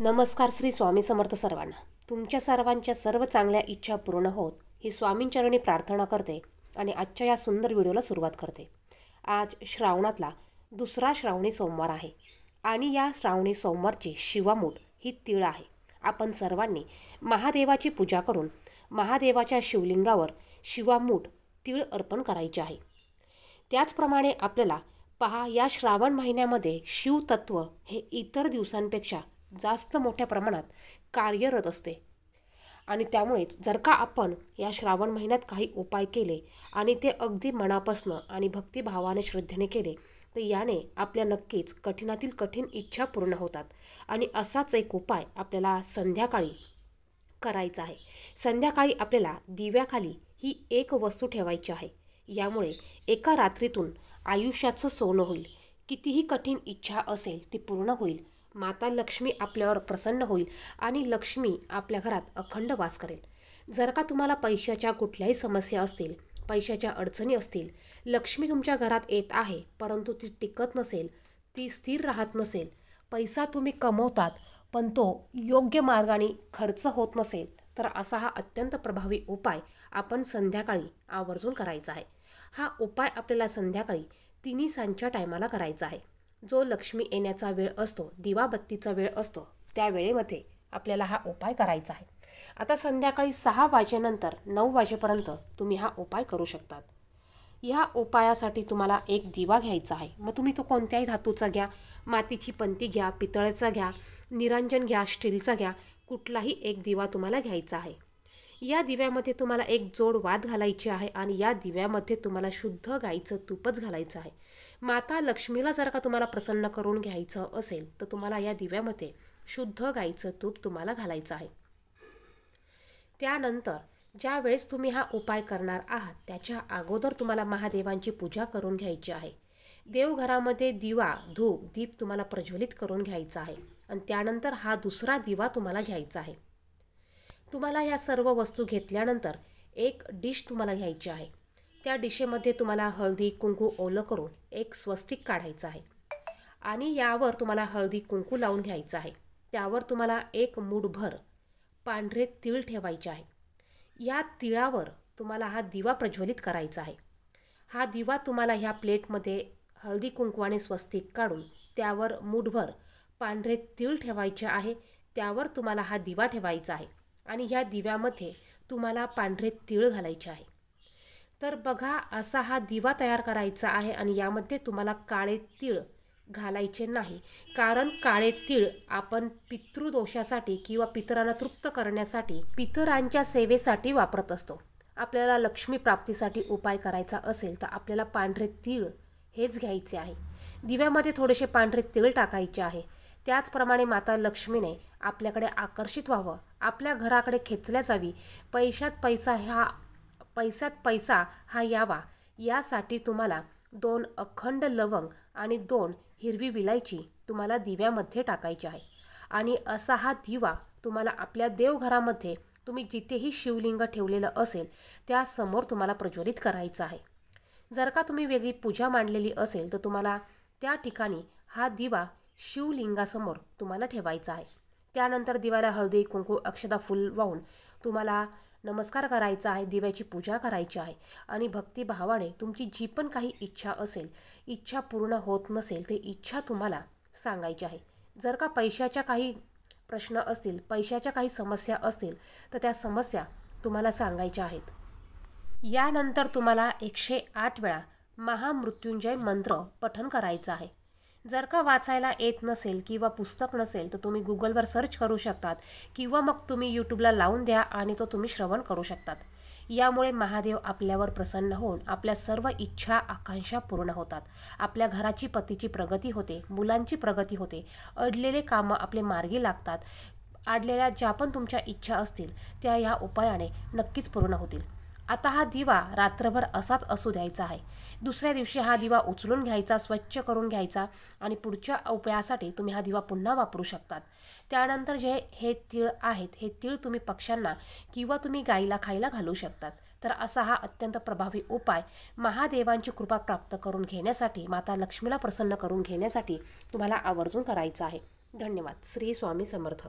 नमस्कार. श्री स्वामी समर्थ सर्वांना. तुमच्या सर्वांच्या सर्व चांगल्या इच्छा पूर्ण होत ही स्वामींचरणी प्रार्थना करते आणि आजच्या या सुंदर व्हिडिओला सुरुवात करते. आज श्रावणातला दुसरा श्रावणी सोमवार आहे आणि या श्रावणी सोमवारची शिवामूठ ही तीळ आहे. आपण सर्वांनी महादेवाची पूजा करून महादेवाच्या शिवलिंगावर शिवामूठ तीळ अर्पण करायचे आहे. त्याचप्रमाणे आपल्याला पहा, या श्रावण महिन्यामध्ये शिवतत्व हे इतर दिवसांपेक्षा जास्त मोठ्या प्रमाणात कार्यरत असते आणि त्यामुळेच जर का आपण या श्रावण महिन्यात काही उपाय केले आणि ते अगदी मनापासनं आणि भक्तिभावाने श्रद्धेने केले तर याने आपल्या नक्कीच कठीणातील कठीण इच्छा पूर्ण होतात. आणि असाच एक उपाय आपल्याला संध्याकाळी करायचा आहे. संध्याकाळी आपल्याला दिव्याखाली ही एक वस्तू ठेवायची आहे. यामुळे एका रात्रीतून आयुष्याचं सोनं होईल. कितीही कठीण इच्छा असेल ती पूर्ण होईल. माता लक्ष्मी आपल्यावर प्रसन्न होईल आणि लक्ष्मी आपल्या घरात अखंड वास करेल. जर का तुम्हाला पैशाच्या कुठल्याही समस्या असतील, पैशाच्या अडचणी असतील, लक्ष्मी तुमच्या घरात येत आहे परंतु ती टिकत नसेल, ती स्थिर राहत नसेल, पैसा तुम्ही कमवतात पण तो योग्य मार्गाने खर्च होत नसेल, तर असा हा अत्यंत प्रभावी उपाय आपण संध्याकाळी आवर्जून करायचा आहे. हा उपाय आपल्याला संध्याकाळी 3 सांजच्या टायमाला करायचा आहे. जो लक्ष्मी येण्याचा वेळ असतो, दिवाबत्तीचा वेळ असतो, त्या वेळेमध्ये आपल्याला हा उपाय करायचा आहे. आता संध्याकाळी 6 वाजेनंतर 9 वाजेपर्यंत तुम्ही हा उपाय करू शकतात. ह्या उपायासाठी तुम्हाला एक दिवा घ्यायचा आहे. मग तुम्ही तो कोणत्याही धातूचा घ्या, मातीची पंती घ्या, पितळेचा घ्या, निरंजन घ्या, स्टीलचा घ्या, कुठलाही एक दिवा तुम्हाला घ्यायचा आहे. या दिव्यामध्ये तुम्हाला एक जोड वात घालायची आहे आणि या दिव्यामध्ये तुम्हाला शुद्ध गाईचं तूपच घालायचं आहे. माता लक्ष्मीला जर का तुम्हाला प्रसन्न करून घ्यायचं असेल तर तुम्हाला या दिव्यामध्ये शुद्ध गाईचं तूप तुम्हाला घालायचं आहे. त्यानंतर ज्या वेळेस तुम्ही हा उपाय करणार आहात त्याच्या अगोदर तुम्हाला महादेवांची पूजा करून घ्यायची आहे. देवघरामध्ये दिवा, धूप, दीप तुम्हाला प्रज्वलित करून घ्यायचा आहे आणि त्यानंतर हा दुसरा दिवा तुम्हाला घ्यायचा आहे. तुम्हाला या सर्व वस्तू घेतल्यानंतर एक डिश तुम्हाला घ्यायची आहे. त्या डिशेमध्ये तुम्हाला हळदी कुंकू ओलं करून एक स्वस्तिक काढायचं आहे आणि यावर तुम्हाला हळदी कुंकू लावून घ्यायचं आहे. त्यावर तुम्हाला एक मूठभर पांढरे तीळ ठेवायचे आहे. या तिळावर तुम्हाला हा दिवा प्रज्वलित करायचा आहे. हा दिवा तुम्हाला ह्या प्लेटमध्ये हळदी कुंकवाने स्वस्तिक काढून त्यावर मूठभर पांढरे तीळ ठेवायचे आहे. त्यावर तुम्हाला हा दिवा ठेवायचा आहे आणि ह्या दिव्यामध्ये तुम्हाला पांढरे तीळ घालायचे आहे. तर बघा, असा हा दिवा तयार करायचा आहे आणि यामध्ये तुम्हाला काळे तीळ घालायचे नाही, कारण काळे तीळ आपण पितृदोषासाठी किंवा पितरांना तृप्त करण्यासाठी, पितरांच्या सेवेसाठी वापरत असतो. आपल्याला लक्ष्मी प्राप्तीसाठी उपाय करायचा असेल तर आपल्याला पांढरे तीळ हेच घ्यायचे आहे. दिव्यामध्ये थोडेसे पांढरे तीळ टाकायचे आहे. त्याचप्रमाणे माता लक्ष्मीने आपल्याकडे आकर्षित व्हावं, आपल्या घराकडे खेचल्या जावी, पैशात पैसा हा यावा, यासाठी तुम्हाला 2 अखंड लवंग आणि 2 हिरवी विलायची तुम्हाला दिव्यामध्ये टाकायची आहे. आणि असा हा दिवा तुम्हाला आपल्या देवघरामध्ये तुम्ही जिथेही शिवलिंग ठेवलेलं असेल त्यासमोर तुम्हाला प्रज्वलित करायचं आहे. जर का तुम्ही वेगळी पूजा मांडलेली असेल तर तुम्हाला त्या ठिकाणी हा दिवा शिवलिंगासमोर तुम्हाला ठेवायचा आहे. त्यानंतर दिव्याला हळदी कुंकू अक्षता फूल वाहून तुम्हाला नमस्कार करायचा आहे, दिव्याची पूजा करायची आहे आणि भक्तिभावाने तुमची जी पण काही इच्छा असेल, इच्छा पूर्ण होत नसेल ते इच्छा तुम्हाला सांगायची आहे. जर का पैशाच्या काही प्रश्न असतील, पैशाच्या काही समस्या असतील तर त्या समस्या तुम्हाला सांगायच्या आहेत. यानंतर तुम्हाला 108 वेळा महामृत्युंजय मंत्र पठण करायचा आहे. जर का वाचायला येत नसेल किंवा पुस्तक नसेल तर तुम्ही गुगलवर सर्च करू शकतात किंवा मग तुम्ही यूट्यूबला लावून द्या आणि तो तुम्ही श्रवण करू शकतात. यामुळे महादेव आपल्यावर प्रसन्न होऊन आपल्या सर्व इच्छा आकांक्षा पूर्ण होतात. आपल्या घराची, पतीची प्रगती होते, मुलांची प्रगती होते, अडलेले कामं आपले मार्गी लागतात. अडलेल्या ज्या पण तुमच्या इच्छा असतील त्या या उपायाने नक्कीच पूर्ण होतील. आता हा दिवा रात्रभर असाच असू द्यायचा आहे. दुसऱ्या दिवशी हा दिवा उचलून घ्यायचा, स्वच्छ करून घ्यायचा आणि पुढच्या उपायासाठी तुम्ही हा दिवा पुन्हा वापरू शकतात. त्यानंतर जे हे तीळ आहेत, हे तीळ तुम्ही पक्ष्यांना किंवा तुम्ही गाईला खायला घालू शकतात. तर असा हा अत्यंत प्रभावी उपाय महादेवांची कृपा प्राप्त करून घेण्यासाठी, माता लक्ष्मीला प्रसन्न करून घेण्यासाठी तुम्हाला आवर्जून करायचा आहे. धन्यवाद. श्री स्वामी समर्थ.